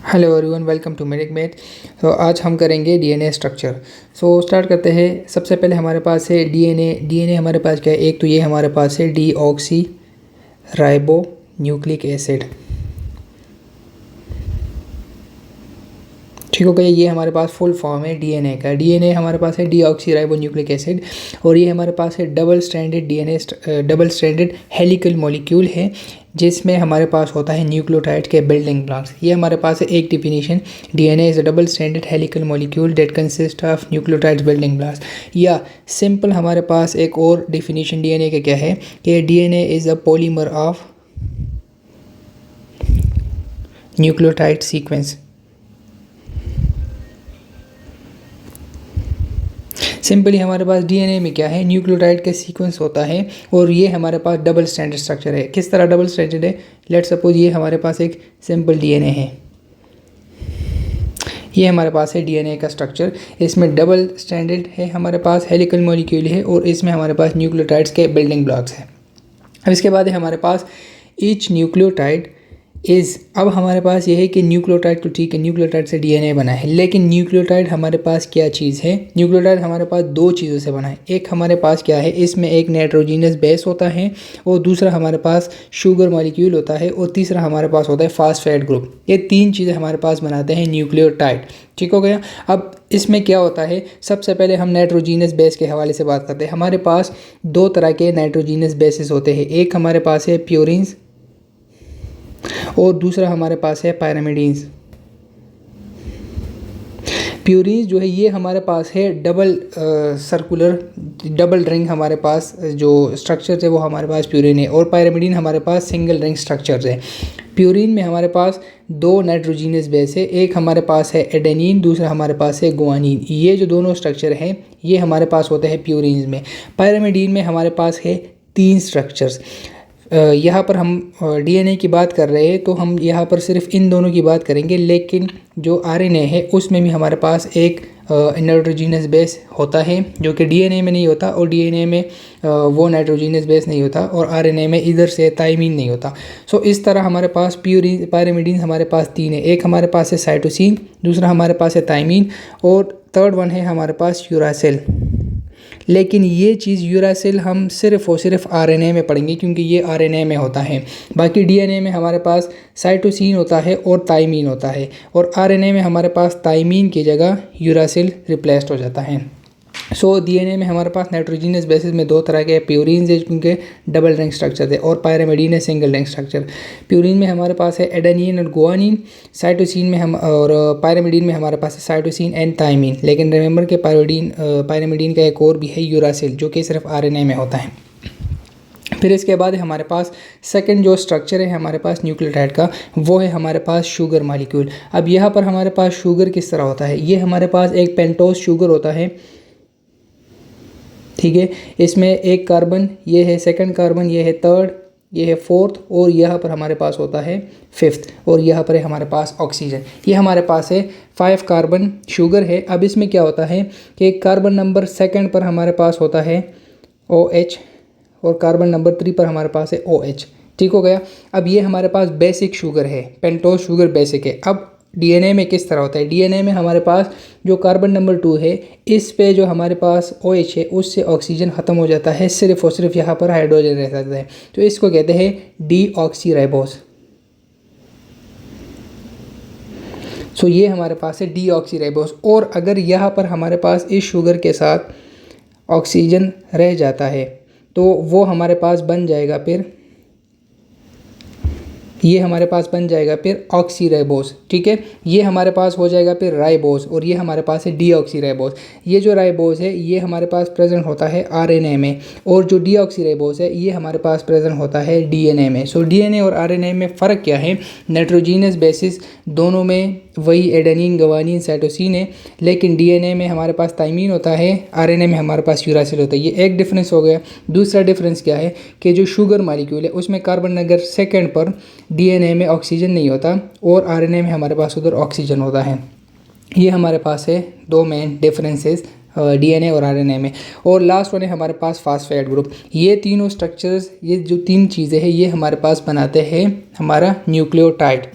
Hello everyone, welcome to Medicmate. तो आज हम करेंगे डीएनए स्ट्रक्चर। स्टार्ट करते हैं। सबसे पहले हमारे पास है डीएनए हमारे पास क्या है। एक तो ये हमारे पास है डीऑक्सी राइबो न्यूक्लिक एसिड। ठीक हो गया। ये हमारे पास फुल फॉर्म है डीएनए का। डीएनए हमारे पास है डीऑक्सी राइबो न्यूक्लिक एसिड, और ये हमारे पास है डबल स्ट्रैंडेड हेलिकल मॉलिक्यूल है, जिसमें हमारे पास होता है न्यूक्लियोटाइड के बिल्डिंग ब्लॉक्स। ये हमारे पास है एक definition, DNA is a double stranded helical molecule that consist of nucleotides building blocks. या सिंपल हमारे पास एक और डिफिनीशन डीएनए का क्या है कि DNA is a polymer of nucleotide sequence. Simply हमारे पास डीएनए में क्या है, न्यूक्लियोटाइड का सीक्वेंस होता है, और ये हमारे पास डबल स्ट्रैंडेड स्ट्रक्चर है। किस तरह डबल स्ट्रैंडेड है? लेट्स सपोज ये हमारे पास एक सिंपल डीएनए है। ये हमारे पास है डीएनए का स्ट्रक्चर। इसमें डबल स्ट्रैंडेड है, हमारे पास हेलिकल मॉलिक्यूल है, और इसमें हमारे पास न्यूक्लियोटाइड्स के बिल्डिंग ब्लॉक्स हैं। अब इसके बाद है हमारे पास ईच न्यूक्लियोटाइड अब हमारे पास ये है कि न्यूक्लियोटाइड तो ठीक है, न्यूक्लियोटाइड से डीएनए बना है, लेकिन न्यूक्लियोटाइड हमारे पास क्या चीज़ है? न्यूक्लियोटाइड हमारे पास दो चीज़ों से बना है। एक हमारे पास क्या है, इसमें एक नाइट्रोजनस बेस होता है, और दूसरा हमारे पास शुगर मॉलिक्यूल होता है, और तीसरा हमारे पास होता है फास्फेट ग्रुप। ये तीन चीज़ें हमारे पास बनाते हैं न्यूक्लियोटाइड। ठीक हो गया। अब इसमें क्या होता है, सबसे पहले हम नाइट्रोजनस बेस के हवाले से बात करते हैं। हमारे पास दो तरह के नाइट्रोजनस बेसिस होते हैं। एक हमारे पास है प्यूरिन्स, और दूसरा हमारे पास है पायरामिडीन्स। प्यूरिन्स जो है ये हमारे पास है डबल रिंग हमारे पास जो स्ट्रक्चर्स है वो हमारे पास प्यूरिन है, और पायरामिडीन हमारे पास सिंगल रिंग स्ट्रक्चर्स है। प्यूरिन में हमारे पास दो नाइट्रोजनस बेस है, एक हमारे पास है एडेनिन, दूसरा हमारे पास है गुआनिन। ये जो दोनों स्ट्रक्चर हैं ये हमारे पास होते हैं प्यूरिन्स में। पायरामिडीन में हमारे पास है तीन स्ट्रक्चर्स। यहाँ पर हम डीएनए की बात कर रहे हैं, तो हम यहाँ पर सिर्फ इन दोनों की बात करेंगे, लेकिन जो आरएनए है उसमें भी हमारे पास एक नाइट्रोजनस बेस होता है, जो कि डीएनए में नहीं होता, और डीएनए में वो नाइट्रोजनस बेस नहीं होता, और आरएनए में इधर से थायमीन नहीं होता। इस तरह हमारे पास पायरामिडीन हमारे पास तीन है। एक हमारे पास है साइटोसिन, दूसरा हमारे पास है थायमीन, और थर्ड वन है हमारे पास यूरासिल। लेकिन ये चीज़ यूरासिल हम सिर्फ और सिर्फ आरएनए में पढ़ेंगे, क्योंकि ये आरएनए में होता है। बाकी डीएनए में हमारे पास साइटोसिन होता है और थायमीन होता है, और आरएनए में हमारे पास थायमीन की जगह यूरासिल रिप्लेस्ड हो जाता है। डीएनए में हमारे पास नाइट्रोजनस बेसिस में दो तरह के प्यूरिन्स है, क्योंकि डबल रिंग स्ट्रक्चर है, और पायरामिडीन है सिंगल रिंग स्ट्रक्चर। प्यूरिन में हमारे पास है एडेनिन और गुआनिन, साइटोसिन में हम और पायरामिडीन में हमारे पास है साइटोसिन एंड थायमीन। लेकिन रिमेंबर के पायरामिडीन का एक और भी है यूरासिल, जो कि सिर्फ आरएनए में होता है। फिर इसके बाद हमारे पास सेकंड जो स्ट्रक्चर है हमारे पास न्यूक्लियोटाइड का, वो है हमारे पास शुगर मॉलिक्यूल। अब यहाँ पर हमारे पास शुगर किस तरह होता है, ये हमारे पास एक पेंटोस शुगर होता है। ठीक है, इसमें एक कार्बन, ये है सेकंड कार्बन, ये है थर्ड, ये है फोर्थ, और यहाँ पर हमारे पास होता है फिफ्थ, और यहाँ पर है हमारे पास ऑक्सीजन। ये हमारे पास है 5 कार्बन शुगर है। अब इसमें क्या होता है कि कार्बन नंबर सेकंड पर हमारे पास होता है OH, और कार्बन नंबर 3 पर हमारे पास है OH। ठीक हो गया। अब ये हमारे पास बेसिक शुगर है, पेंटोस शुगर बेसिक है। अब डीएनए में किस तरह होता है, डीएनए में हमारे पास जो कार्बन नंबर 2 है, इस पे जो हमारे पास OH है उससे ऑक्सीजन ख़त्म हो जाता है, सिर्फ और सिर्फ यहाँ पर हाइड्रोजन रह जाता है, तो इसको कहते हैं डीऑक्सीराइबोस। ये हमारे पास है डीऑक्सीराइबोस। और अगर यहाँ पर हमारे पास इस शुगर के साथ ऑक्सीजन रह जाता है, तो वो हमारे पास बन जाएगा फिर, ये हमारे पास बन जाएगा फिर ऑक्सीराइबोस। ठीक है, ये हमारे पास हो जाएगा फिर राइबोस, और ये हमारे पास है डीऑक्सीराइबोस। ये जो राइबोस है ये हमारे पास प्रेजेंट होता है आरएनए में, और जो डीऑक्सीराइबोस है ये हमारे पास प्रेजेंट होता है डीएनए में। डीएनए और आरएनए में फ़र्क क्या है? नाइट्रोजनस बेसिस दोनों में वही एडेनिन, गुआनिन, साइटोसिन है, लेकिन डीएनए में हमारे पास थायमीन होता है, आरएनए में हमारे पास यूरासिल होता है। ये एक डिफरेंस हो गया। दूसरा डिफरेंस क्या है कि जो शुगर मॉलिक्यूल है उसमें कार्बन नंबर सेकंड पर डीएनए में ऑक्सीजन नहीं होता, और आरएनए में हमारे पास उधर ऑक्सीजन होता है। ये हमारे पास है दो मेन डिफरेंसेस डीएनए और आरएनए में। और लास्ट वन है हमारे पास फास्फेट ग्रुप। ये तीनों स्ट्रक्चर्स, ये जो तीन चीज़ें हैं ये हमारे पास बनाते हैं हमारा न्यूक्लियोटाइड।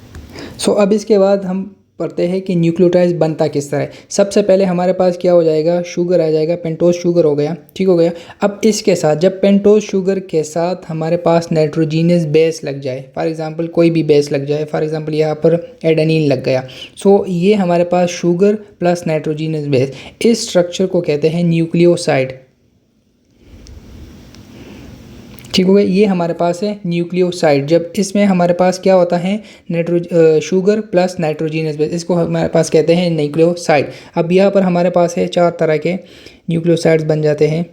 अब इसके बाद हम पढ़ते हैं कि न्यूक्लियोटाइड बनता किस तरह है। सबसे पहले हमारे पास क्या हो जाएगा, शुगर आ जाएगा, पेंटोज शुगर हो गया, ठीक हो गया। अब इसके साथ जब पेंटोज शुगर के साथ हमारे पास नाइट्रोजीनियस बेस लग जाए, फॉर एग्जांपल कोई भी बेस लग जाए, फॉर एग्जांपल यहाँ पर एडेनिन लग गया, सो ये हमारे पास शुगर प्लस नाइट्रोजीनियस बेस, इस स्ट्रक्चर को कहते हैं न्यूक्लियोसाइड, ठीक हो गया। ये हमारे पास है न्यूक्लियोसाइड। जब इसमें हमारे पास क्या होता है, शुगर प्लस नाइट्रोजीनियस बेस, इसको हमारे पास कहते हैं न्यूक्लियोसाइड। अब यहाँ पर हमारे पास है 4 तरह के न्यूक्लियोसाइड्स बन जाते हैं।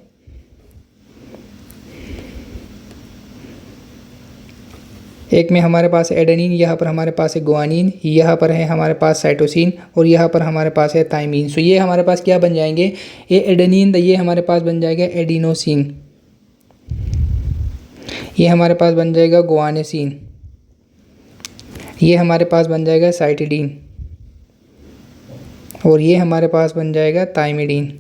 एक में हमारे पास है एडेनिन, यहाँ पर हमारे पास है गुआनिन, यहाँ पर है हमारे पास साइटोसिन और यहाँ पर हमारे पास है थाइमीन। सो ये हमारे पास क्या बन जाएंगे, ये एडेनिन, ये हमारे पास बन जाएगा एडिनोसिन, ये हमारे पास बन जाएगा गुआनिसिन, ये हमारे पास बन जाएगा साइटिडीन और ये हमारे पास बन जाएगा थाइमिडीन।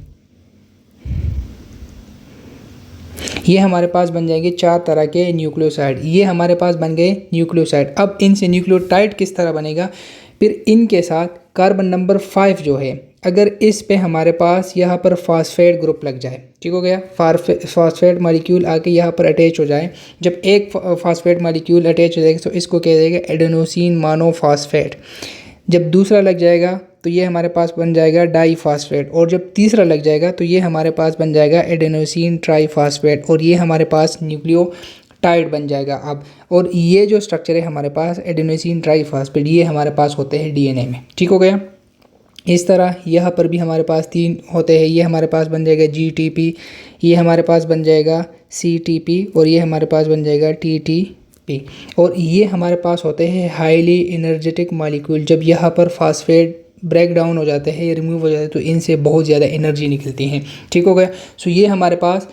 ये हमारे पास बन जाएंगे 4 तरह के न्यूक्लियोसाइड। ये हमारे पास बन गए न्यूक्लियोसाइड। अब इनसे न्यूक्लियोटाइड किस तरह बनेगा, फिर इनके साथ कार्बन नंबर 5 जो है, अगर इस पे हमारे पास यहाँ पर फॉस्फेट ग्रुप लग जाए, ठीक हो गया, फॉस्फेट मॉलिक्यूल आके यहाँ पर अटैच हो जाए, जब एक फॉस्फेट मॉलिक्यूल अटैच हो जाएगा तो इसको कह देगा एडेनोसिन मोनोफॉस्फेट। जब दूसरा लग जाएगा तो ये हमारे पास बन जाएगा डाईफॉस्फेट, और जब तीसरा लग जाएगा तो ये हमारे पास बन जाएगा एडेनोसिन ट्राईफॉस्फेट, और ये हमारे पास न्यूक्लियोटाइड बन जाएगा। अब और ये जो स्ट्रक्चर है हमारे पास एडेनोसिन ट्राईफॉस्फेट, ये हमारे पास होते हैं डीएनए में, ठीक हो गया। इस तरह यहाँ पर भी हमारे पास 3 होते हैं। ये हमारे पास बन जाएगा जीटीपी, ये हमारे पास बन जाएगा सीटीपी और ये हमारे पास बन जाएगा टीटीपी, और ये हमारे पास होते हैं हाईली एनर्जेटिक मॉलिक्यूल। जब यहाँ पर फॉस्फेट ब्रेक डाउन हो जाते हैं, रिमूव हो जाते हैं, तो इनसे बहुत ज़्यादा एनर्जी निकलती है, ठीक हो गया। सो ये हमारे पास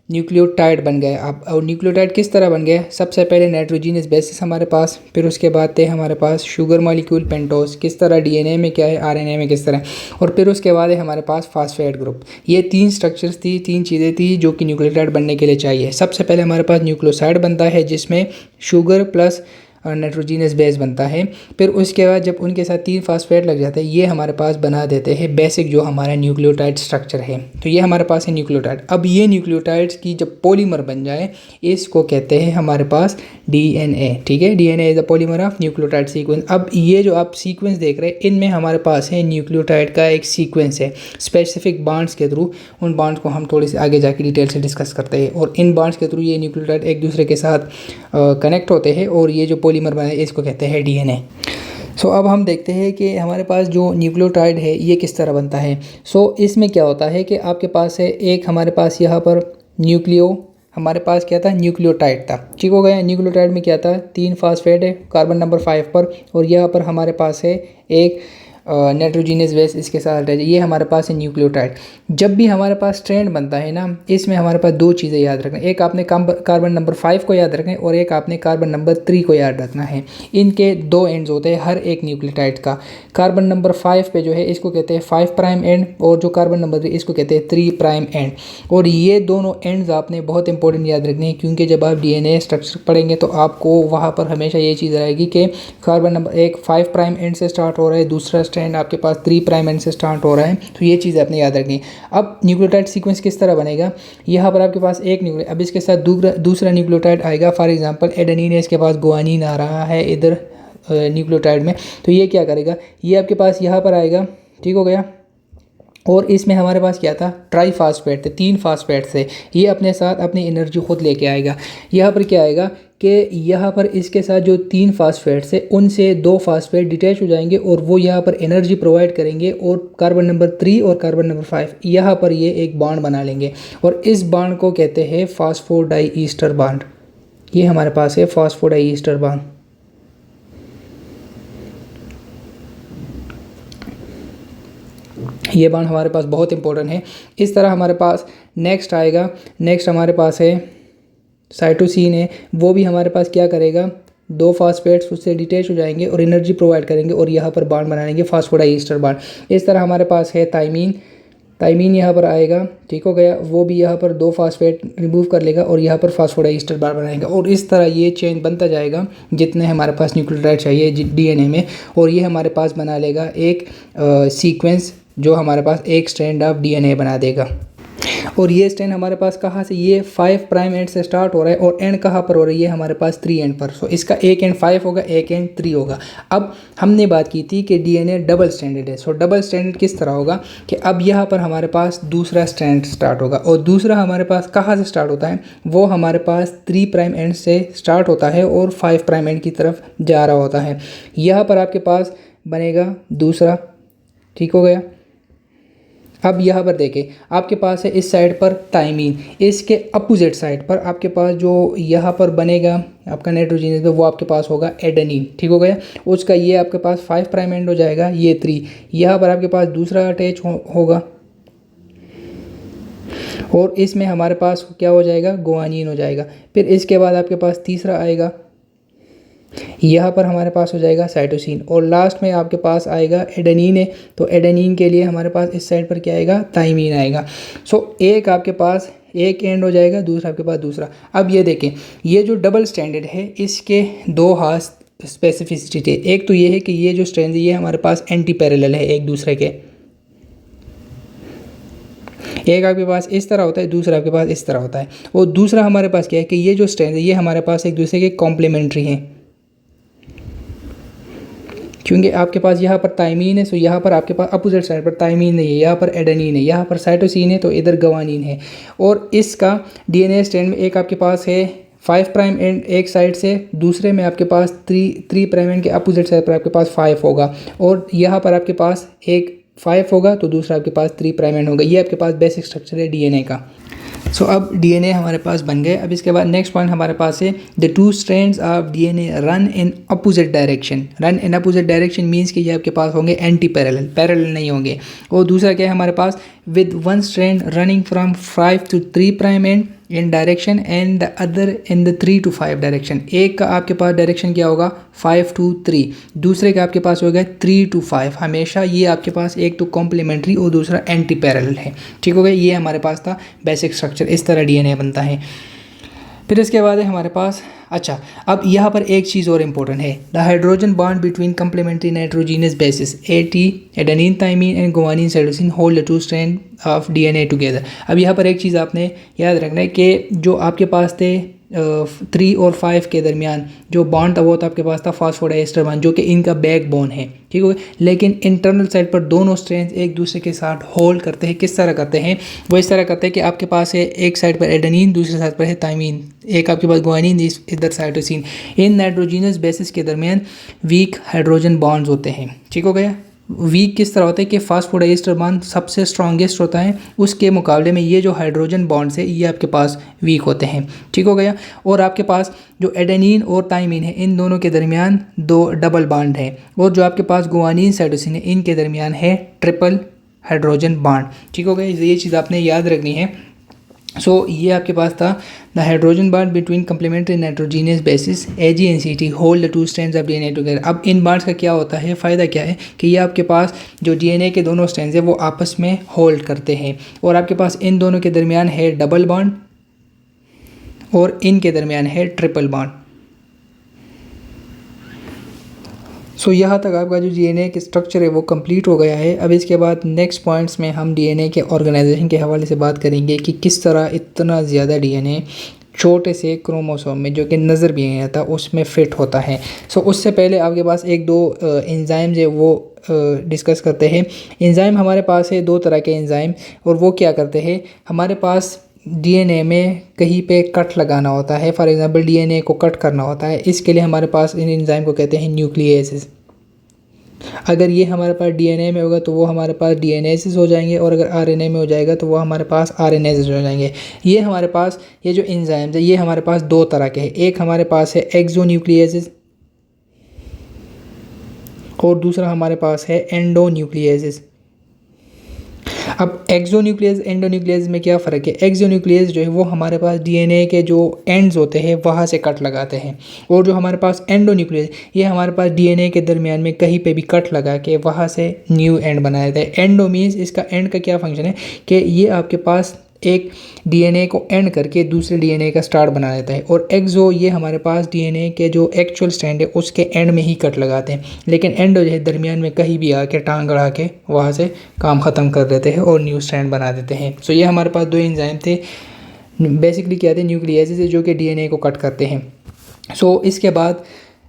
न्यूक्लियोटाइड बन गए। अब और न्यूक्लियोटाइड किस तरह बन गया, सबसे पहले नाइट्रोजीनियस बेसिस हमारे पास, फिर उसके बाद थे हमारे पास शुगर मॉलिक्यूल पेंटोज, किस तरह डीएनए में क्या है, आरएनए में किस तरह, और फिर उसके बाद है हमारे पास फॉस्फेट ग्रुप। ये 3 स्ट्रक्चर्स थी, 3 चीज़ें थी जो कि न्यूक्लियोटाइड बनने के लिए चाहिए। सबसे पहले हमारे पास न्यूक्लियोसाइड बनता है जिसमें शुगर प्लस नाइट्रोजीनियस बेस बनता है, फिर उसके बाद जब उनके साथ 3 फॉस्फेट लग जाते हैं, ये हमारे पास बना देते हैं बेसिक जो हमारा न्यूक्लियोटाइड स्ट्रक्चर है। तो ये हमारे पास है न्यूक्लियोटाइड। अब ये न्यूक्लियोटाइड्स की जब पॉलीमर बन जाए, इसको कहते हैं हमारे पास डीएनए, ठीक है। DNA is the polymer of nucleotide sequence. अब ये जो आप सीक्वेंस देख रहे हैं, इनमें हमारे पास है न्यूक्लियोटाइड का एक सीक्वेंस है, स्पेसिफिक बॉन्ड्स के थ्रू। उन बॉन्ड्स को हम थोड़ी सी आगे जाके डिटेल से डिस्कस करते हैं, और इन बॉन्ड्स के थ्रू ये न्यूक्लियोटाइड एक दूसरे के साथ कनेक्ट होते हैं, और ये जो पॉलीमर बना है इसको कहते हैं डीएनए। सो अब हम देखते हैं कि हमारे पास जो न्यूक्लियोटाइड है ये किस तरह बनता है। सो इसमें क्या होता है कि आपके पास है एक हमारे पास यहाँ पर हमारे पास क्या था, न्यूक्लियोटाइड था, ठीक हो गया। न्यूक्लियोटाइड में क्या था, 3 फॉस्फेट है कार्बन नंबर 5 पर, और यहाँ पर हमारे पास है एक नाइट्रोजीनियस बेस इसके साथ अटैच, ये हमारे पास है न्यूक्लियोटाइड। जब भी हमारे पास स्ट्रैंड बनता है ना, इसमें हमारे पास 2 चीज़ें याद रखना, एक आपने कार्बन नंबर 5 को याद रखना है, और एक आपने कार्बन नंबर 3 को याद रखना है। इनके 2 एंड्स होते हैं हर एक न्यूक्लियोटाइड का। कार्बन नंबर 5 पे जो है इसको कहते हैं 5 प्राइम एंड, और जो कार्बन नंबर 3 इसको कहते हैं 3 प्राइम एंड। और ये दोनों एंड्स आपने बहुत इंपॉर्टेंट याद रखने हैं, क्योंकि जब आप डीएनए स्ट्रक्चर पढ़ेंगे तो आपको वहाँ पर हमेशा ये चीज़ रहेगी कि कार्बन नंबर एक 5 प्राइम एंड से स्टार्ट हो रहा है, दूसरा स्ट्रैंड आपके पास 3 प्राइम एंड से स्टार्ट हो रहा है। तो ये चीज़ आपने याद रखनी है। अब न्यूक्लियोटाइड सीक्वेंस किस तरह बनेगा, यहाँ पर आपके पास एक न्यूक्लियो, अब इसके साथ दूसरा न्यूक्लियोटाइड आएगा। फॉर एग्जांपल एडेनिन है, इसके पास गुआनिन आ रहा है इधर न्यूक्लियोटाइड में, तो ये क्या करेगा, ये आपके पास यहाँ पर आएगा, ठीक हो गया। और इसमें हमारे पास क्या था, ट्राईफॉस्फेट थे, 3 फॉस्फेट थे, ये अपने साथ अपनी एनर्जी खुद लेके आएगा। यहाँ पर क्या आएगा कि यहाँ पर इसके साथ जो 3 फॉस्फेट्स है उनसे 2 फॉस्फेट डिटैच हो जाएंगे, और वो यहाँ पर एनर्जी प्रोवाइड करेंगे, और कार्बन नंबर 3 और कार्बन नंबर 5 यहाँ पर ये एक बॉन्ड बना लेंगे, और इस बॉन्ड को कहते हैं फॉस्फोडाईईस्टर बॉन्ड। ये हमारे पास है फॉस्फोडाईईस्टर बॉन्ड। ये बॉन्ड हमारे पास बहुत इंपॉर्टेंट है। इस तरह हमारे पास नेक्स्ट आएगा, नेक्स्ट हमारे पास है साइटोसिन है, वो भी हमारे पास क्या करेगा, 2 फॉस्फेट्स उससे डिटैच हो जाएंगे और एनर्जी प्रोवाइड करेंगे, और यहाँ पर बॉन्ड बना लेंगे फॉस्फोडाईईस्टर बॉन्ड। इस तरह हमारे पास है थाइमीन, थायमीन यहाँ पर आएगा, ठीक हो गया। वो भी यहाँ पर 2 फास्फेट रिमूव कर लेगा और यहाँ पर फास्फोडाइस्टर बार बनाएगा और इस तरह ये चेन बनता जाएगा जितने हमारे पास न्यूक्लियोटाइड चाहिए डीएनए में, और ये हमारे पास बना लेगा एक सीक्वेंस जो हमारे पास एक स्ट्रैंड ऑफ डीएनए बना देगा। और ये स्ट्रैंड हमारे पास कहाँ से, ये 5 प्राइम एंड से स्टार्ट हो रहा है और एंड कहाँ पर हो रही है हमारे पास 3 एंड पर। सो इसका एक एंड 5 होगा, एक एंड 3 होगा। अब हमने बात की थी कि डीएनए डबल स्ट्रैंडेड है। सो डबल स्ट्रैंडेड किस तरह होगा कि अब यहाँ पर हमारे पास दूसरा स्ट्रैंड स्टार्ट होगा और दूसरा हमारे पास कहाँ से स्टार्ट होता है, वो हमारे पास 3 प्राइम एंड से स्टार्ट होता है और 5 प्राइम एंड की तरफ जा रहा होता है। यहाँ पर आपके पास बनेगा दूसरा, ठीक हो गया। अब यहाँ पर देखें, आपके पास है इस साइड पर थायमीन, इसके अपोजिट साइड पर आपके पास जो यहाँ पर बनेगा आपका नाइट्रोजनस में, वो आपके पास होगा एडेनिन, ठीक हो गया। उसका ये आपके पास 5 प्राइम एंड हो जाएगा, ये 3। यहाँ पर आपके पास दूसरा अटैच होगा और इसमें हमारे पास क्या हो जाएगा, गुआनिन हो जाएगा। फिर इसके बाद आपके पास तीसरा आएगा, यहाँ पर हमारे पास हो जाएगा साइटोसिन और लास्ट में आपके पास आएगा एडेनिन है। तो एडेनिन के लिए हमारे पास इस साइड पर क्या आएगा, थायमीन आएगा। सो एक आपके पास एक एंड हो जाएगा, दूसरा आपके पास दूसरा। अब ये देखें, ये जो डबल स्टैंडर्ड है इसके 2 खास स्पेसिफिसिटी है। एक तो ये है कि ये जो स्ट्रैंड है ये हमारे पास एंटी पैरेलल है एक दूसरे के, एक आपके पास इस तरह होता है, दूसरा आपके पास इस तरह होता है। और दूसरा हमारे पास क्या है कि ये जो स्ट्रैंड है ये हमारे पास एक दूसरे के कॉम्प्लीमेंट्री हैं, क्योंकि आपके पास यहाँ पर थायमीन है। सो यहाँ पर आपके पास अपोजिट साइड पर थायमीन नहीं है, यहाँ पर एडेनिन है, यहाँ पर साइटोसिन है, तो इधर गुआनिन है। और इसका डीएनए स्ट्रैंड में एक आपके पास है 5 प्राइम एंड एक साइड से, दूसरे में आपके पास 3 प्राइम एंड के अपोजिट साइड पर आपके पास 5 होगा और यहाँ पर आपके पास एक 5 होगा तो दूसरा आपके पास 3 प्राइम एंड होगा। ये आपके पास बेसिक स्ट्रक्चर है डीएनए का। सो अब डीएनए हमारे पास बन गए। अब इसके बाद नेक्स्ट पॉइंट हमारे पास है the 2 strands of DNA run in opposite direction. Run in opposite direction means कि ये आपके पास होंगे एंटी पैरेलल, पैरेलल नहीं होंगे। और दूसरा क्या है हमारे पास, with 1 strand running from 5 to 3 prime and in direction and the other in the 3 to 5 direction. एक का आपके पास डायरेक्शन क्या होगा 5 to 3, दूसरे का आपके पास होगा 3 to 5। हमेशा ये आपके पास एक तो कॉम्प्लीमेंट्री और दूसरा एंटी पैरेलल है, ठीक हो गया। ये हमारे पास था बेसिक स्ट्रक्चर, इस तरह डीएनए बनता है। फिर इसके बाद है हमारे पास, अच्छा अब यहाँ पर एक चीज़ और इम्पोर्टेंट है, the hydrogen bond between complementary nitrogenous bases AT adenine thymine and guanine cytosine hold the 2 strand of DNA together. अब यहाँ पर एक चीज़ आपने याद रखना है कि जो आपके पास थे 3 और 5 के दरमियान जो बॉन्ड था वो तो आपके पास था फास्फोडाइस्टर बॉन्ड, जो कि इनका बैक बोन है, ठीक हो गया। लेकिन इंटरनल साइड पर दोनों स्ट्रैंड्स एक दूसरे के साथ होल्ड करते हैं। किस तरह करते हैं, वो इस तरह करते हैं कि आपके पास है एक साइड पर एडेनिन, दूसरी साइड पर है थायमीन, एक आपके पास गुआनिन, इधर साइटोसिन। इन नाइट्रोजीनस बेसिस के दरमियान वीक हाइड्रोजन बॉन्ड्स होते हैं, ठीक हो गया। वीक किस तरह होता है कि फास्फोडाइस्टर बॉन्ड सबसे स्ट्रॉन्गेस्ट होता है, उसके मुकाबले में ये जो हाइड्रोजन बॉन्ड्स है ये आपके पास वीक होते हैं, ठीक हो गया। और आपके पास जो एडेनिन और थायमीन है इन दोनों के दरमियान 2 डबल बॉन्ड है, और जो आपके पास गुआनिन साइटोसिन है इनके दरमियान है ट्रिपल हाइड्रोजन बॉन्ड, ठीक हो गया। ये चीज़ आपने याद रखनी है। सो ये आपके पास था the hydrogen bond between complementary nitrogenous basis AgNCT hold the 2 strands of DNA together. अब इन बॉन्ड्स का क्या होता है, फ़ायदा क्या है कि ये आपके पास जो डीएनए के दोनों स्ट्रैंड्स है वो आपस में होल्ड करते हैं, और आपके पास इन दोनों के दरमियान है डबल बॉन्ड और इनके दरमियान है ट्रिपल बॉन्ड। सो यहाँ तक आपका जो डीएनए के स्ट्रक्चर है वो कंप्लीट हो गया है। अब इसके बाद नेक्स्ट पॉइंट्स में हम डीएनए के ऑर्गेनाइजेशन के हवाले से बात करेंगे कि किस तरह इतना ज़्यादा डीएनए छोटे से क्रोमोसोम में जो कि नज़र भी नहीं आता उसमें फ़िट होता है। सो उससे पहले आपके पास 1-2 एंजाइम्स है वो डिस्कस करते हैं। एंजाइम हमारे पास है 2 तरह के एंजाइम, और वो क्या करते हैं, हमारे पास डीएनए में कहीं पे कट लगाना होता है, फॉर एग्जांपल डीएनए को कट करना होता है, इसके लिए हमारे पास इन एंजाइम को कहते हैं न्यूक्लियेसेस। अगर ये हमारे पास डीएनए में होगा तो वो हमारे पास डीएनएसेस हो जाएंगे, और अगर आरएनए में हो जाएगा तो वो हमारे पास आरएनएसेस हो जाएंगे। ये हमारे पास ये जो एंजाइम्स है ये हमारे पास 2 तरह के हैं, एक हमारे पास है एक्सोन्यूक्लियेसेस और दूसरा हमारे पास है एंडोन्यूक्लियेसेस। अब एक्सोन्यूक्लियस एंडोन्यूक्लियस में क्या फ़र्क है? एक्सोन्यूक्लियस जो है वो हमारे पास डीएनए के जो एंड्स होते हैं वहाँ से कट लगाते हैं, और जो हमारे पास एंडोन्यूक्लियस ये हमारे पास डीएनए के दरमियान में कहीं पे भी कट लगा के वहाँ से न्यू एंड बनाया जाता है। एंडो मीन्स इसका एंड का क्या फंक्शन है कि ये आपके पास एक डीएनए को एंड करके दूसरे डीएनए का स्टार्ट बना देता है, और एक्सो ये हमारे पास डीएनए के जो एक्चुअल स्ट्रैंड है उसके एंड में ही कट लगाते हैं, लेकिन एंडो जो है दरमियान में कहीं भी आके टांग अड़ा के वहाँ से काम ख़त्म कर देते हैं और न्यू स्ट्रैंड बना देते हैं। सो ये हमारे पास दो एंजाइम थे, बेसिकली क्या थे, न्यूक्लियेसेस है जो कि डीएनए को कट करते हैं। सो इसके बाद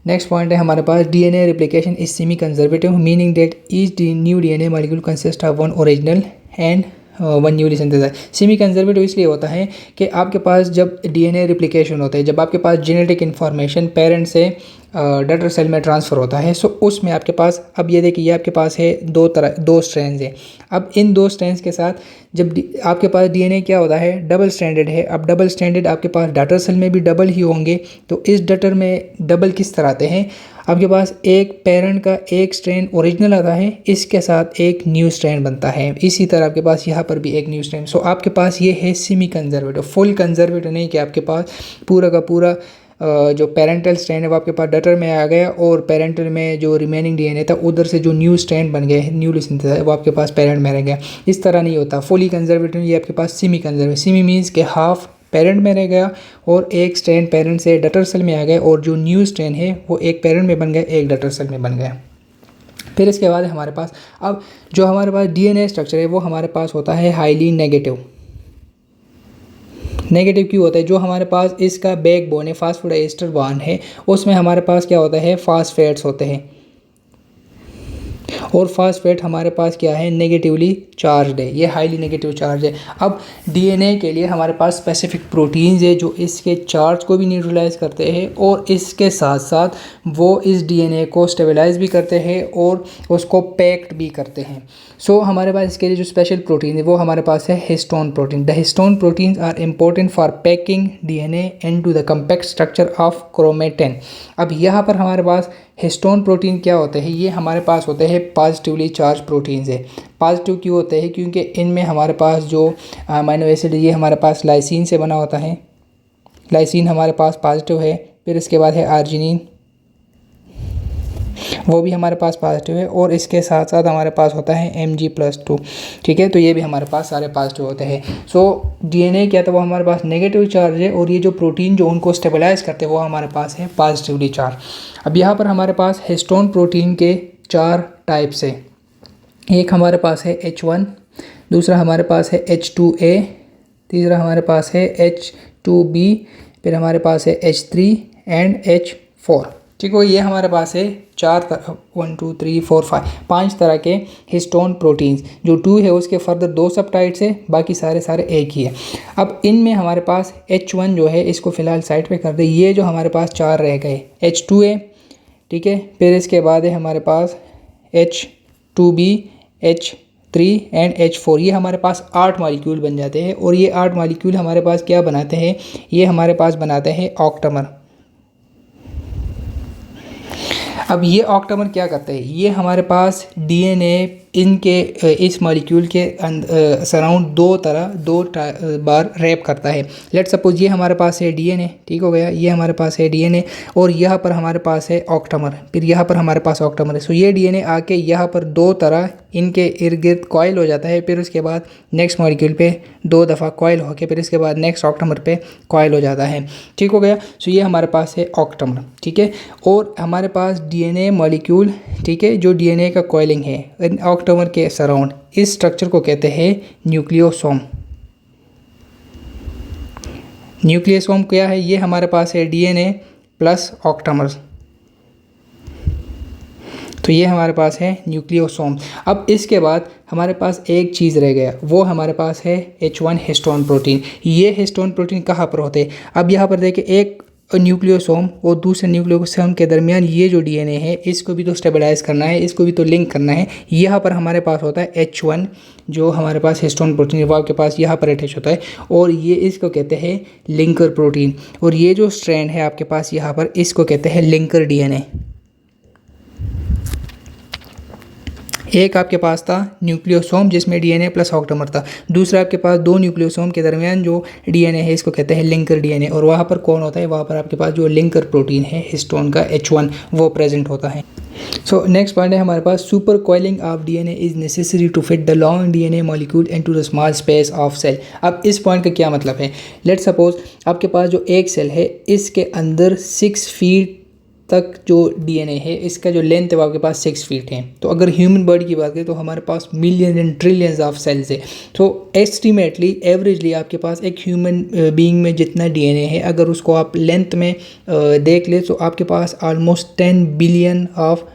नेक्स्ट पॉइंट है हमारे पास DNA replication is semi conservative, meaning that each new DNA molecule consist of one original and one newly synthesize. Semi conservative इसलिए होता है कि आपके पास जब डीएनए रिप्लिकेशन होता है, जब आपके पास जेनेटिक इन्फॉर्मेशन पेरेंट से डॉटर सेल में ट्रांसफ़र होता है, सो उसमें आपके पास, अब ये देखिए ये आपके पास है दो स्ट्रैंड्स हैं। अब इन दो स्ट्रैंड्स के साथ जब आपके पास डीएनए क्या होता है, डबल स्ट्रैंडेड है। अब डबल स्ट्रैंडेड आपके पास डॉटर सेल में भी डबल ही होंगे, तो इस डॉटर में डबल किस तरह आते हैं, आपके पास एक पेरेंट का एक स्ट्रैंड ओरिजिनल आता है, इसके साथ एक न्यू स्ट्रैंड बनता है। इसी तरह आपके पास यहाँ पर भी एक न्यू स्ट्रैंड। सो आपके पास ये है सेमी कंजर्वेटिव, फुल कंजर्वेटिव नहीं कि आपके पास पूरा का पूरा जो पेरेंटल स्ट्रैंड है वो आपके पास डटर में आ गया, और पेरेंटल में जो रिमेनिंग डीएनए था उधर से जो न्यू स्ट्रैंड बन गए, न्यूली सिंथेसाइज, वो आपके पास पेरेंट में रह गया। इस तरह नहीं होता फुली कंजर्वेटिव, ये आपके पास सेमी कंजर्वेटिव। सेमी मीन्स के हाफ पेरेंट में रह गया और एक स्ट्रैंड पेरेंट से डटर सेल में आ गया, और जो न्यू स्ट्रैंड है वो एक पेरेंट में बन गया, एक डटर सेल में बन गया। फिर इसके बाद हमारे पास अब जो हमारे पास डीएनए स्ट्रक्चर है वो हमारे पास होता है हाईली नेगेटिव। नेगेटिव क्यों होता है? जो हमारे पास इसका बैकबोन है, फास्फोडाइएस्टर बॉन्ड है, उसमें हमारे पास क्या होता है, फास्फेट्स होते हैं, और फास्फेट हमारे पास क्या है, नेगेटिवली चार्ज है, ये हाईली नेगेटिव चार्ज है। अब डीएनए के लिए हमारे पास स्पेसिफिक प्रोटीन्स है जो इसके चार्ज को भी न्यूट्रलाइज करते हैं, और इसके साथ साथ वो इस डीएनए को स्टेबलाइज भी करते हैं और उसको पैक्ड भी करते हैं। सो हमारे पास इसके लिए जो स्पेशल प्रोटीन है वो हमारे पास है histone protein. The histone proteins are important for packing DNA into the compact structure of chromatin. अब यहाँ पर हमारे पास हिस्टोन प्रोटीन क्या होते हैं, ये हमारे पास होते हैं पॉजिटिवली चार्ज प्रोटीन्स है। पॉजिटिव क्यों होते हैं? क्योंकि इनमें हमारे पास जो अमीनो एसिड ये हमारे पास लाइसिन से बना होता है, लाइसिन हमारे पास पॉजिटिव है। फिर इसके बाद है आर्जिनिन, वो भी हमारे पास पॉजिटिव है, और इसके साथ साथ हमारे पास होता है Mg+2। ठीक है, तो ये भी हमारे पास सारे पॉजिटिव होते हैं। सो डीएनए क्या था, वो हमारे पास नेगेटिव चार्ज है, और ये जो प्रोटीन जो उनको स्टेबलाइज करते हैं वो हमारे पास है पॉजिटिवली चार्ज। अब यहाँ पर हमारे पास हिस्टोन प्रोटीन के 4 टाइप्स है। एक हमारे पास है H1, दूसरा हमारे पास है H2A, तीसरा हमारे पास है H2B, फिर हमारे पास है H3 एंड H4। ठीक है, ये हमारे पास है 1 2 3 4 5 तरह के हिस्टोन प्रोटीन्स। जो 2 है उसके फर्दर 2 सब टाइप्स है, बाकी सारे एक ही है। अब इनमें हमारे पास H1 जो है इसको फिलहाल साइड पे कर दे। ये जो हमारे पास 4 रह गए, H2A, ठीक है, फिर इसके बाद है हमारे पास H2B, H3 एंड H4। ये हमारे पास 8 मॉलिक्यूल बन जाते हैं, और ये 8 मॉलिक्यूल हमारे पास क्या बनाते हैं, ये हमारे पास बनाते हैं ऑक्टामर। अब ये ऑक्टामर क्या करते हैं, ये हमारे पास डीएनए इनके इस मॉलिक्यूल के सराउंड दो बार रैप करता है। लेट्स सपोज ये हमारे पास है डीएनए, ठीक हो गया, ये हमारे पास है डीएनए, और यहाँ पर हमारे पास है ऑक्टामर, फिर यहाँ पर हमारे पास ऑक्टामर है। सो ये डीएनए आके यहाँ पर 2 तरह इनके इर्द गिर्द कॉइल हो जाता है, फिर उसके बाद नेक्स्ट मॉलिक्यूल पे 2 दफ़ा कॉइल होके फिर इसके बाद नेक्स्ट ऑक्टामर पे कॉइल हो जाता है। ठीक हो गया, सो ये हमारे पास है ऑक्टामर। ठीक है, और हमारे पास डीएनए मॉलिक्यूल, ठीक है, जो डीएनए का कॉइलिंग है ऑक्टामर के सराउंड, इस स्ट्रक्चर को कहते हैं न्यूक्लियोसोम। न्यूक्लियोसोम क्या है, ये हमारे पास है डीएनए प्लस ऑक्टामर्स, तो ये हमारे पास है न्यूक्लियोसोम। अब इसके बाद हमारे पास एक चीज़ रह गया, वो हमारे पास है H1 हिस्टोन प्रोटीन। ये हिस्टोन प्रोटीन कहाँ पर होते हैं? अब यहाँ पर देखिए, एक न्यूक्लियोसोम और दूसरे न्यूक्लियोसोम के दरमियान ये जो डीएनए है इसको भी तो स्टेबलाइज करना है, इसको भी तो लिंक करना है। यहाँ पर हमारे पास होता है H1 जो हमारे पास हिस्टोन प्रोटीन है, वो आपके पास यहाँ पर अटैच होता है, और ये इसको कहते हैं लिंकर प्रोटीन। और ये जो स्ट्रैंड है आपके पास यहाँ पर, इसको कहते हैं लिंकर डीएनए। एक आपके पास था न्यूक्लियोसोम जिसमें डीएनए प्लस ऑक्टोमर था, दूसरा आपके पास दो न्यूक्लियोसोम के दरमियान जो डीएनए है इसको कहते हैं लिंकर डीएनए, और वहाँ पर कौन होता है, वहाँ पर आपके पास जो लिंकर प्रोटीन है हिस्टोन का H1 वो प्रेजेंट होता है। सो नेक्स्ट पॉइंट है हमारे पास super coiling of DNA is necessary to fit the long DNA molecule into the small space of cell. अब इस पॉइंट का क्या मतलब है, लेट्स सपोज आपके पास जो एक सेल है इसके अंदर 6 फीट तक जो डीएनए है इसका जो लेंथ है वो आपके पास 6 फीट है। तो अगर ह्यूमन बॉडी की बात करें तो हमारे पास million and trillions of cells है। तो एस्टिमेटली एवरेजली आपके पास एक ह्यूमन बीइंग में जितना डीएनए है अगर उसको आप लेंथ में देख ले तो आपके पास ऑलमोस्ट 10 बिलियन ऑफ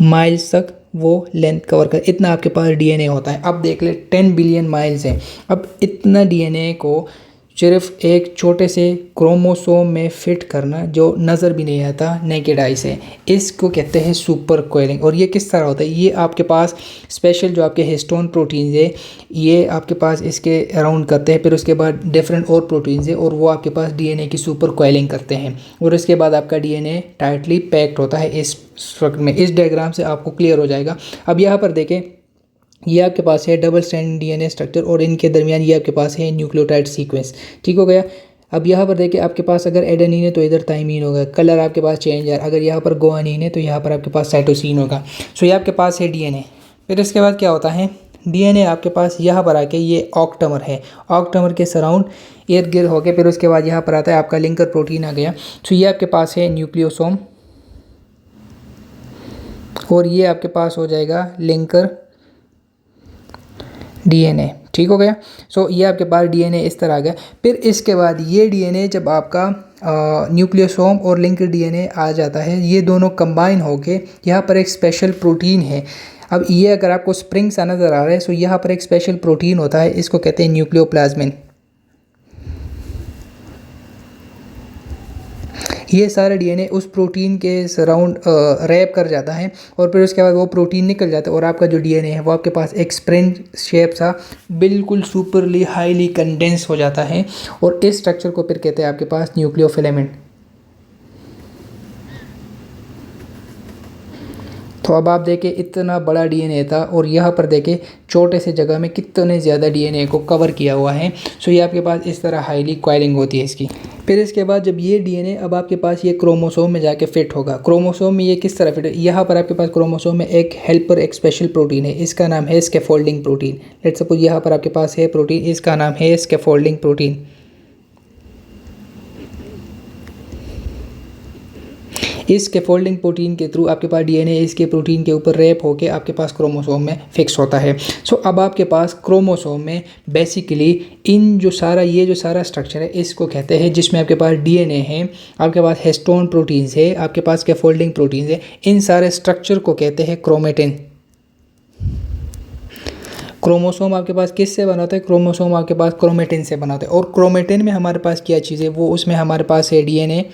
माइल्स तक वो लेंथ कवर कर, इतना आपके पास डीएनए होता है। अब देख ले 10 बिलियन माइल्स हैं। अब इतना डीएनए को सिर्फ एक छोटे से क्रोमोसोम में फिट करना जो नज़र भी नहीं आता नेकेड आई से, इसको कहते हैं सुपर कोयलिंग। और ये किस तरह होता है, ये आपके पास स्पेशल जो आपके हिस्टोन प्रोटीन्स है ये आपके पास इसके अराउंड करते हैं, फिर उसके बाद डिफरेंट और प्रोटीन्स है और वो आपके पास डीएनए की सुपर कोयलिंग करते हैं और इसके बाद आपका डीएनए टाइटली पैक्ड होता है इस स्ट्रक्चर में। इस डायग्राम से आपको क्लियर हो जाएगा। अब यहाँ पर देखें, ये आपके पास है डबल स्ट्रैंड डीएनए स्ट्रक्चर और इनके दरमियान ये आपके पास है न्यूक्लियोटाइड सीक्वेंस। ठीक हो गया। अब यहाँ पर देखिए आपके पास अगर एडेनिन है तो इधर थाइमीन होगा, कलर आपके पास चेंज है। अगर यहाँ पर गुआनिन है तो यहाँ पर आपके पास साइटोसिन होगा। सो ये आपके पास है डीएनए। फिर इसके बाद क्या होता है, डीएनए आपके पास यहाँ पर आके ये ऑक्टोमर है, ऑक्टोमर के सराउंड इर्द गिर्द होके फिर उसके बाद यहाँ पर आता है आपका लिंकर प्रोटीन आ गया। सो ये आपके पास है न्यूक्लियोसोम और ये आपके पास हो जाएगा लिंकर डीएनए। ठीक हो गया। सो ये आपके पास डीएनए इस तरह आ गया। फिर इसके बाद ये डीएनए जब आपका न्यूक्लियोसोम और लिंकर डीएनए आ जाता है ये दोनों कंबाइन होके यहाँ पर एक स्पेशल प्रोटीन है। अब ये अगर आपको स्प्रिंग सा नज़र आ रहा है सो यहाँ पर एक स्पेशल प्रोटीन होता है, इसको कहते हैं न्यूक्लियोप्लाज्मिन। ये सारा डीएनए उस प्रोटीन के सराउंड रैप कर जाता है और फिर उसके बाद वो प्रोटीन निकल जाता है और आपका जो डीएनए है वो आपके पास एक स्प्रिंग शेप सा बिल्कुल सुपरली हाईली कंडेंस हो जाता है और इस स्ट्रक्चर को फिर कहते हैं आपके पास न्यूक्लियोफिलामेंट। तो अब आप देखें इतना बड़ा डीएनए था और यहाँ पर देखें छोटे से जगह में कितने ज़्यादा डीएनए को कवर किया हुआ है। सो ये आपके पास इस तरह हाईली कॉइलिंग होती है इसकी। फिर इसके बाद जब ये डीएनए अब आपके पास ये क्रोमोसोम में जाके फिट होगा, क्रोमोसोम में ये किस तरह फिट है, यहाँ पर आपके पास क्रोमोसोम में एक हेल्पर एक स्पेशल प्रोटीन है, इसका नाम है स्कैफोल्डिंग प्रोटीन। लेट्स सपोज यहाँ पर आपके पास है प्रोटीन, इसका नाम है स्कैफोल्डिंग प्रोटीन। इस स्कैफोल्डिंग प्रोटीन के थ्रू आपके पास डीएनए इसके प्रोटीन के ऊपर रैप होकर आपके पास क्रोमोसोम में फिक्स होता है। सो अब आपके पास क्रोमोसोम में बेसिकली इन जो सारा स्ट्रक्चर है इसको कहते हैं, जिसमें आपके पास डीएनए है, आपके पास हिस्टोन प्रोटीन्स है, आपके पास स्कैफोल्डिंग प्रोटीन्स है, इन सारे स्ट्रक्चर को कहते हैं क्रोमेटिन। क्रोमोसोम आपके पास किस से बना होता है, क्रोमोसोम आपके पास क्रोमेटिन से बना होता है। और क्रोमेटिन में हमारे पास क्या चीज़ है, वो उसमें हमारे पास है डीएनए,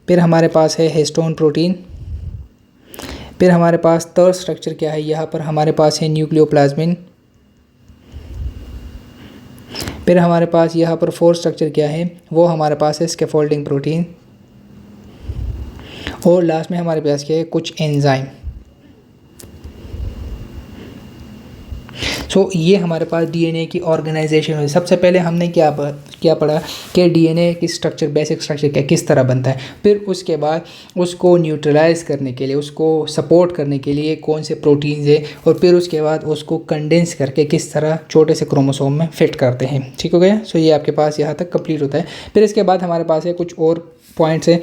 फिर हमारे पास है हिस्टोन प्रोटीन, फिर हमारे पास थर्ड स्ट्रक्चर क्या है, यहाँ पर हमारे पास है न्यूक्लियोप्लाज्मिन, फिर हमारे पास यहाँ पर फोर्थ स्ट्रक्चर क्या है, वो हमारे पास है स्कैफोल्डिंग प्रोटीन, और लास्ट में हमारे पास क्या है, कुछ एंजाइम। सो ये हमारे पास डीएनए की ऑर्गेनाइजेशन है। सबसे पहले हमने क्या पढ़ा कि डीएनए की स्ट्रक्चर, बेसिक स्ट्रक्चर क्या किस तरह बनता है, फिर उसके बाद उसको न्यूट्रलाइज करने के लिए, उसको सपोर्ट करने के लिए कौन से प्रोटीन्स है, और फिर उसके बाद उसको कंडेंस करके किस तरह छोटे से क्रोमोसोम में फिट करते हैं। ठीक हो गया। सो ये आपके पास यहाँ तक कंप्लीट होता है। फिर इसके बाद हमारे पास है कुछ और पॉइंट्स है।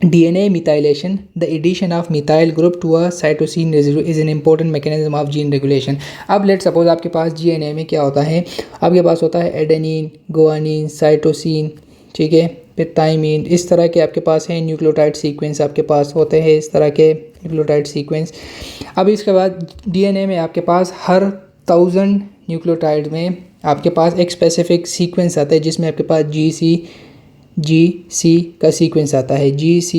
DNA methylation, the addition of methyl group to a cytosine residue is an important mechanism of gene regulation। अब लेट सपोज आपके पास DNA में क्या होता है, आपके पास होता है एडेनिन, गुआनिन, साइटोसिन, ठीक है, फिर थाइमीन, इस तरह के आपके पास है न्यूक्लियोटाइड सीक्वेंस आपके पास होते हैं, इस तरह के न्यूक्लियोटाइड सीक्वेंस। अब इसके बाद DNA में आपके पास हर 1000 न्यूक्लियोटाइड में आपके पास एक स्पेसिफिक सीक्वेंस आता है जिसमें आपके पास GC का सीक्वेंस आता है, GC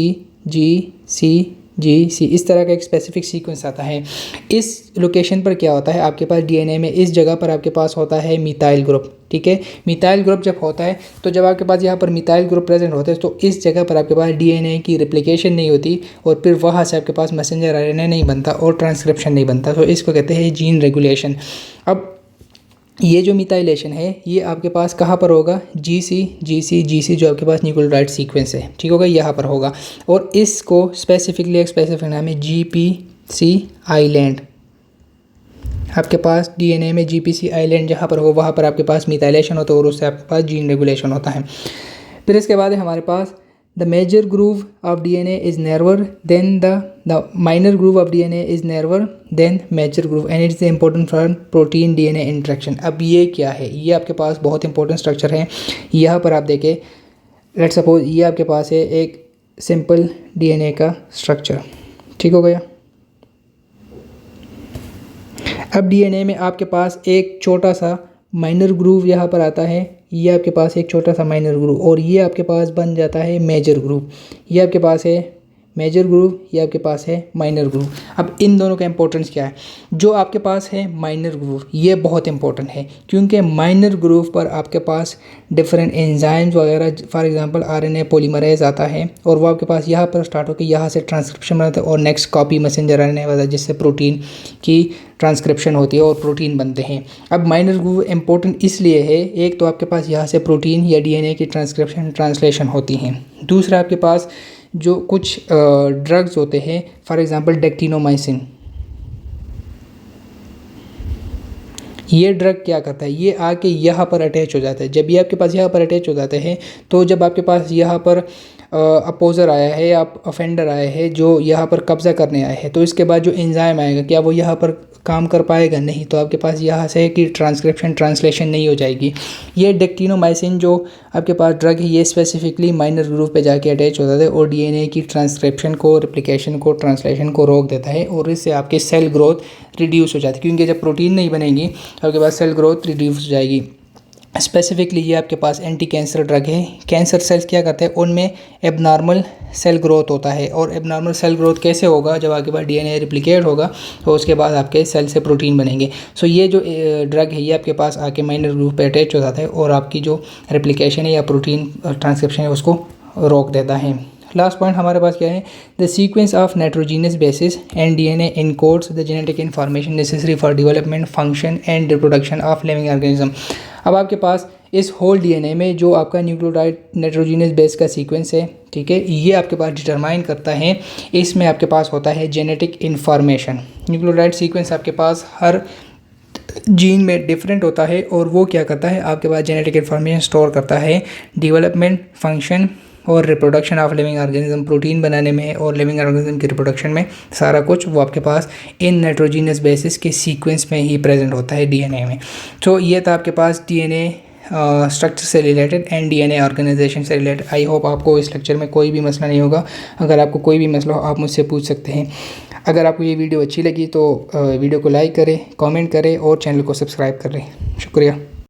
इस तरह का एक स्पेसिफिक सीक्वेंस आता है। इस लोकेशन पर क्या होता है, आपके पास डीएनए में इस जगह पर आपके पास होता है मिथाइल ग्रुप। ठीक है। मिथाइल ग्रुप जब होता है तो जब आपके पास यहाँ पर मिथाइल ग्रुप प्रेजेंट होता है तो इस जगह पर आपके पास डीएनए की रिप्लिकेशन नहीं होती और फिर वहाँ से आपके पास मैसेंजर आरएनए नहीं बनता और ट्रांसक्रिप्शन नहीं बनता। तो इसको कहते हैं जीन रेगुलेशन। अब ये जो मिथाइलेशन है ये आपके पास कहाँ पर होगा, जीसी जो आपके पास न्यूक्लियोटाइड सीक्वेंस है, ठीक होगा, यहाँ पर होगा। और इसको स्पेसिफिकली एक स्पेसिफिक नाम है जीपीसी आइलैंड। आपके पास डीएनए में जीपीसी आइलैंड जहाँ पर हो वहाँ पर आपके पास मिथाइलेशन होता है और उससे आपके पास जीन रेगुलेशन होता है। फिर इसके बाद है हमारे पास the major groove of DNA is narrower than the minor groove of DNA is narrower than major groove and it's important for protein DNA interaction. अब ये क्या है, ये आपके पास बहुत इंपॉर्टेंट स्ट्रक्चर है। यहाँ पर आप देखें, लेट सपोज ये आपके पास है एक सिंपल डीएनए का स्ट्रक्चर, ठीक हो गया। अब डीएनए में आपके पास एक छोटा सा माइनर ग्रूव यहाँ पर आता है, ये आपके पास एक छोटा सा माइनर ग्रूव और ये आपके पास बन जाता है मेजर ग्रूव। ये आपके पास है मेजर ग्रूव, ये आपके पास है माइनर ग्रूव। अब इन दोनों का इंपॉर्टेंस क्या है, जो आपके पास है माइनर ग्रूव ये बहुत इंपॉर्टेंट है क्योंकि माइनर ग्रूव पर आपके पास डिफरेंट एंजाइम्स वगैरह, फॉर एग्जांपल आरएनए पॉलीमरेज आता है और वो आपके पास यहाँ पर स्टार्ट होकर यहाँ से ट्रांसक्रिप्शन बनाता है और नेक्स्ट कॉपी मैसेंजर आरएनए वाला जिससे प्रोटीन की ट्रांसक्रिप्शन होती है और प्रोटीन बनते हैं। अब माइनर ग्रूव इंपॉर्टेंट इसलिए है, एक तो आपके पास यहाँ से प्रोटीन या डीएनए की ट्रांसक्रिप्शन ट्रांसलेशन होती हैं, दूसरा आपके पास जो कुछ ड्रग्स होते हैं, फॉर एग्जांपल डेक्टिनोमाइसिन, ये ड्रग क्या करता है, ये आके यहाँ पर अटैच हो जाता है। जब ये आपके पास यहाँ पर अटैच हो जाते हैं तो जब आपके पास यहाँ पर अपोज़र आया है या ऑफेंडर आया है जो यहाँ पर कब्ज़ा करने आया है, तो इसके बाद जो एंजाइम आएगा क्या वो यहाँ पर काम कर पाएगा, नहीं। तो आपके पास यहाँ से कि ट्रांसक्रिप्शन ट्रांसलेशन नहीं हो जाएगी। ये डेक्टिनोमाइसिन जो आपके पास ड्रग है ये स्पेसिफिकली माइनर ग्रूव पे जाके अटैच हो जाता है और डीएनए की ट्रांसक्रिप्शन को, रिप्लिकेशन को, ट्रांसलेशन को रोक देता है और इससे आपके सेल ग्रोथ रिड्यूस हो जाती है क्योंकि जब प्रोटीन नहीं बनेगी तो आपके पास सेल ग्रोथ रिड्यूस हो जाएगी। स्पेसिफिकली ये आपके पास एंटी कैंसर ड्रग है। कैंसर सेल्स क्या करते हैं, उनमें एबनॉर्मल सेल ग्रोथ होता है और एबनॉर्मल सेल ग्रोथ कैसे होगा, जब आपके पास डीएनए रिप्लिकेट होगा तो उसके बाद आपके सेल से प्रोटीन बनेंगे। सो ये जो ड्रग है ये आपके पास आके माइनर ग्रूव पे अटैच हो जाता है और आपकी जो रिप्लिकेशन है या प्रोटीन ट्रांसक्रिप्शन है उसको रोक देता है। लास्ट पॉइंट हमारे पास क्या है, the sequence of nitrogenous basis and DNA encodes the genetic information necessary for development, function and reproduction of living organism. अब आपके पास इस होल डीएनए में जो आपका न्यूक्लियोटाइड नाइट्रोजीनियस बेस का सीक्वेंस है, ठीक है, ये आपके पास डिटरमाइन करता है, इसमें आपके पास होता है जेनेटिक इन्फॉर्मेशन। न्यूक्लियोटाइड सीक्वेंस आपके पास हर जीन में डिफरेंट होता है और वो क्या करता है, आपके पास जेनेटिक इन्फॉर्मेशन स्टोर करता है डेवलपमेंट, फंक्शन और reproduction of living organism, protein बनाने में और लिविंग ऑर्गेनिज्म की रिप्रोडक्शन में सारा कुछ वो आपके पास इन नाइट्रोजीनियस बेसिस के सीक्वेंस में ही प्रेजेंट होता है डीएनए में। तो ये था आपके पास डीएनए स्ट्रक्चर से रिलेटेड एंड डीएनए ऑर्गेनाइजेशन से रिलेटेड। आई होप आपको इस लेक्चर में कोई भी मसला नहीं होगा। अगर आपको कोई भी मसला हो आप मुझसे पूछ सकते हैं। अगर आपको ये वीडियो अच्छी लगी तो वीडियो को लाइक करें, कमेंट करें और चैनल को सब्सक्राइब करें। शुक्रिया।